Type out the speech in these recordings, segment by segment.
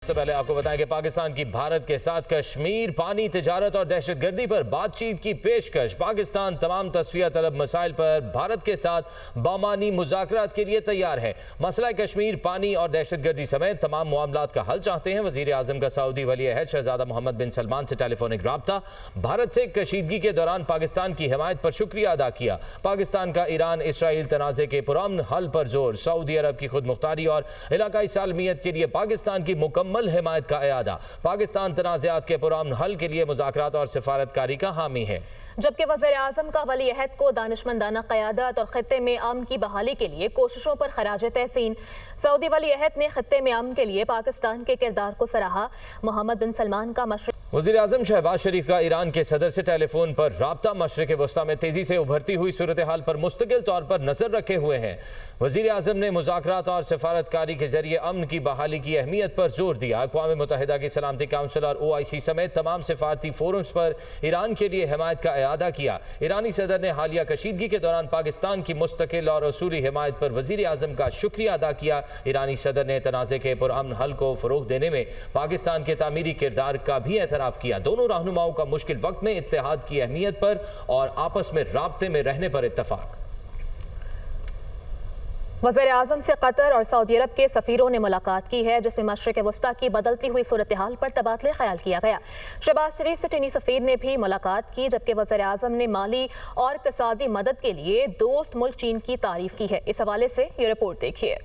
سے پہلے آپ کو بتائیں کہ پاکستان کی بھارت کے ساتھ کشمیر پانی تجارت اور دہشت گردی پر بات چیت کی پیشکش۔ پاکستان تمام تصفیہ طلب مسائل پر بھارت کے ساتھ بامعنی مذاکرات کے لیے تیار ہے۔ مسئلہ کشمیر پانی اور دہشت گردی سمیت تمام معاملات کا حل چاہتے ہیں۔ وزیر اعظم کا سعودی ولی عہد شہزادہ محمد بن سلمان سے ٹیلی فونک رابطہ۔ بھارت سے کشیدگی کے دوران پاکستان کی حمایت پر شکریہ ادا کیا۔ پاکستان کا ایران اسرائیل تنازع کے پرامن حل پر زور۔ سعودی عرب کی خود مختاری اور علاقائی سالمیت کے لیے پاکستان کی مکمل حمایت کا اعادہ۔ پاکستان تنازعات کے پرامن حل کے لیے مذاکرات اور سفارتکاری کا حامی ہے۔ جبکہ وزیر اعظم کا ولی عہد کو دانشمندانہ قیادت اور خطے میں امن کی بحالی کے لیے کوششوں پر خراج تحسین۔ سعودی ولی عہد نے خطے میں امن کے لیے پاکستان کے کردار کو سراہا۔ محمد بن سلمان کا مشرق وزیر اعظم شہباز شریف کا ایران کے صدر سے ٹیلی فون پر رابطہ۔ مشرق وسطی میں تیزی سے ابھرتی ہوئی صورتحال پر مستقل طور پر نظر رکھے ہوئے ہیں۔ وزیر اعظم نے مذاکرات اور سفارتکاری کے ذریعے امن کی بحالی کی اہمیت پر زور دیا۔ اقوام متحدہ کی سلامتی کونسل اور OIC سمیت تمام سفارتی فورمز پر ایران کے لیے حمایت کا اعادہ کیا۔ ایرانی صدر نے حالیہ کشیدگی کے دوران پاکستان کی مستقل اور اصولی حمایت پر وزیر اعظم کا شکریہ ادا کیا۔ ایرانی صدر نے تنازع کے پرامن حل کو فروغ دینے میں پاکستان کے تعمیری کردار کا بھی اعتراف کیا۔ دونوں رہنماؤں کا مشکل وقت میں اتحاد کی اہمیت پر اور آپس میں رابطے میں رہنے پر اتفاق۔ وزیر اعظم سے قطر اور سعودی عرب کے سفیروں نے ملاقات کی ہے، جس میں مشرق وسطی کی بدلتی ہوئی صورتحال پر تبادلہ خیال کیا گیا۔ شہباز شریف سے چینی سفیر نے بھی ملاقات کی، جبکہ وزیر اعظم نے مالی اور اقتصادی مدد کے لیے دوست ملک چین کی تعریف کی ہے۔ اس حوالے سے یہ رپورٹ دیکھیے۔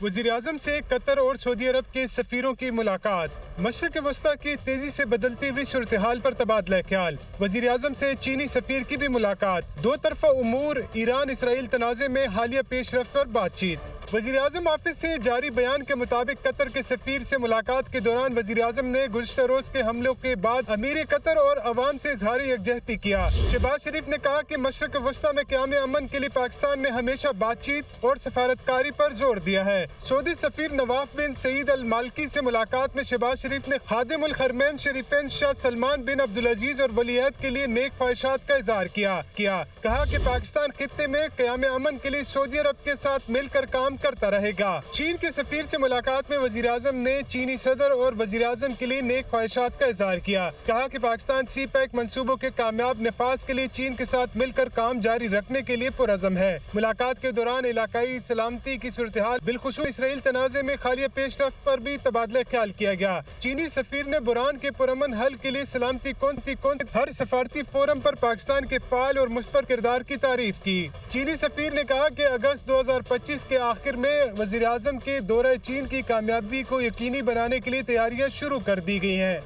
وزیر اعظم سے قطر اور سعودی عرب کے سفیروں کی ملاقات۔ مشرق وسطی کی تیزی سے بدلتی ہوئی صورتحال پر تبادلہ خیال۔ وزیر اعظم سے چینی سفیر کی بھی ملاقات۔ دو طرفہ امور، ایران اسرائیل تنازع میں حالیہ پیش رفت پر بات چیت۔ وزیر اعظم آفس سے جاری بیان کے مطابق قطر کے سفیر سے ملاقات کے دوران وزیر اعظم نے گزشتہ روز کے حملوں کے بعد امیر قطر اور عوام سے اظہار یکجہتی کیا۔ شہباز شریف نے کہا کہ مشرق وسطی میں قیام امن کے لیے پاکستان نے ہمیشہ بات چیت اور سفارتکاری پر زور دیا ہے۔ سعودی سفیر نواف بن سعید المالکی سے ملاقات میں شہباز شریف نے خادم الحرمین شریفین شاہ سلمان بن عبدالعزیز اور ولی عہد کے لیے نیک خواہشات کا اظہار کیا۔ کہا کہ پاکستان خطے میں قیام امن کے لیے سعودی عرب کے ساتھ مل کر کام کرتا رہے گا۔ چین کے سفیر سے ملاقات میں وزیر اعظم نے چینی صدر اور وزیر اعظم کے لیے نیک خواہشات کا اظہار کیا۔ کہا کہ پاکستان سی پیک منصوبوں کے کامیاب نفاذ کے لیے چین کے ساتھ مل کر کام جاری رکھنے کے لیے پرعزم ہے۔ ملاقات کے دوران علاقائی سلامتی کی صورتحال بالخصوص اسرائیل تنازع میں حالیہ پیش رفت پر بھی تبادلہ خیال کیا گیا۔ چینی سفیر نے بحران کے پرامن حل کے لیے سلامتی کون ہر سفارتی فورم پر پاکستان کے فعال اور مثبت کردار کی تعریف کی۔ چینی سفیر نے کہا کہ اگست 2025 کے آخر میں وزیر اعظم کے دورہ چین کی کامیابی کو یقینی بنانے کے لیے تیاریاں شروع کر دی گئی ہیں۔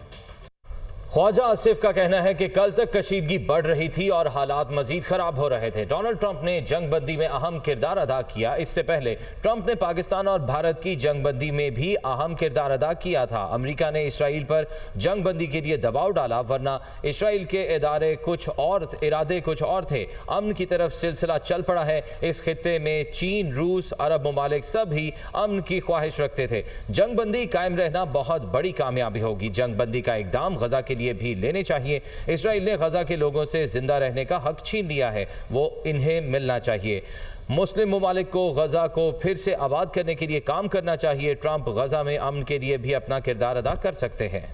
خواجہ آصف کا کہنا ہے کہ کل تک کشیدگی بڑھ رہی تھی اور حالات مزید خراب ہو رہے تھے۔ ڈونلڈ ٹرمپ نے جنگ بندی میں اہم کردار ادا کیا۔ اس سے پہلے ٹرمپ نے پاکستان اور بھارت کی جنگ بندی میں بھی اہم کردار ادا کیا تھا۔ امریکہ نے اسرائیل پر جنگ بندی کے لیے دباؤ ڈالا، ورنہ اسرائیل کے ارادے کچھ اور تھے۔ امن کی طرف سلسلہ چل پڑا ہے۔ اس خطے میں چین، روس، عرب ممالک سب ہی امن کی خواہش رکھتے تھے۔ جنگ بندی قائم رہنا بہت بڑی کامیابی ہوگی۔ جنگ بندی کا اقدام غزہ کے لیے بھی لینے چاہیے۔ اسرائیل نے غزہ کے لوگوں سے زندہ رہنے کا حق چھین لیا ہے، وہ انہیں ملنا چاہیے۔ مسلم ممالک کو غزہ کو پھر سے آباد کرنے کے لیے کام کرنا چاہیے۔ ٹرمپ غزہ میں امن کے لیے بھی اپنا کردار ادا کر سکتے ہیں۔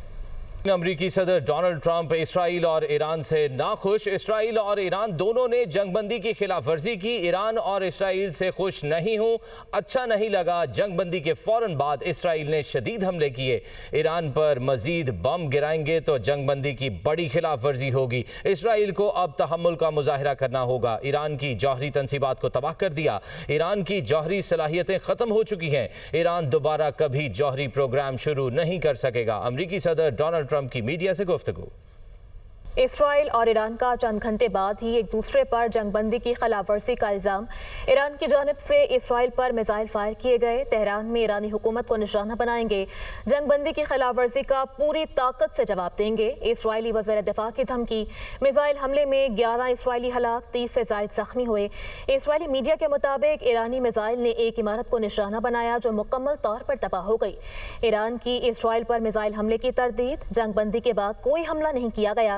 امریکی صدر ڈونلڈ ٹرمپ اسرائیل اور ایران سے ناخوش۔ اسرائیل اور ایران دونوں نے جنگ بندی کی خلاف ورزی کی۔ ایران اور اسرائیل سے خوش نہیں ہوں، اچھا نہیں لگا۔ جنگ بندی کے فوراً بعد اسرائیل نے شدید حملے کیے۔ ایران پر مزید بم گرائیں گے تو جنگ بندی کی بڑی خلاف ورزی ہوگی۔ اسرائیل کو اب تحمل کا مظاہرہ کرنا ہوگا۔ ایران کی جوہری تنصیبات کو تباہ کر دیا۔ ایران کی جوہری صلاحیتیں ختم ہو چکی ہیں۔ ایران دوبارہ کبھی جوہری پروگرام شروع نہیں کر سکے گا۔ امریکی صدر ڈونلڈ ٹرمپ کی میڈیا سے گفتگو۔ اسرائیل اور ایران کا چند گھنٹے بعد ہی ایک دوسرے پر جنگ بندی کی خلاف ورزی کا الزام۔ ایران کی جانب سے اسرائیل پر میزائل فائر کیے گئے۔ تہران میں ایرانی حکومت کو نشانہ بنائیں گے۔ جنگ بندی کی خلاف ورزی کا پوری طاقت سے جواب دیں گے۔ اسرائیلی وزیر دفاع کی دھمکی۔ میزائل حملے میں 11 اسرائیلی ہلاک، 30 سے زائد زخمی ہوئے۔ اسرائیلی میڈیا کے مطابق ایرانی میزائل نے ایک عمارت کو نشانہ بنایا جو مکمل طور پر تباہ ہو گئی۔ ایران کی اسرائیل پر میزائل حملے کی تردید۔ جنگ بندی کے بعد کوئی حملہ نہیں کیا گیا۔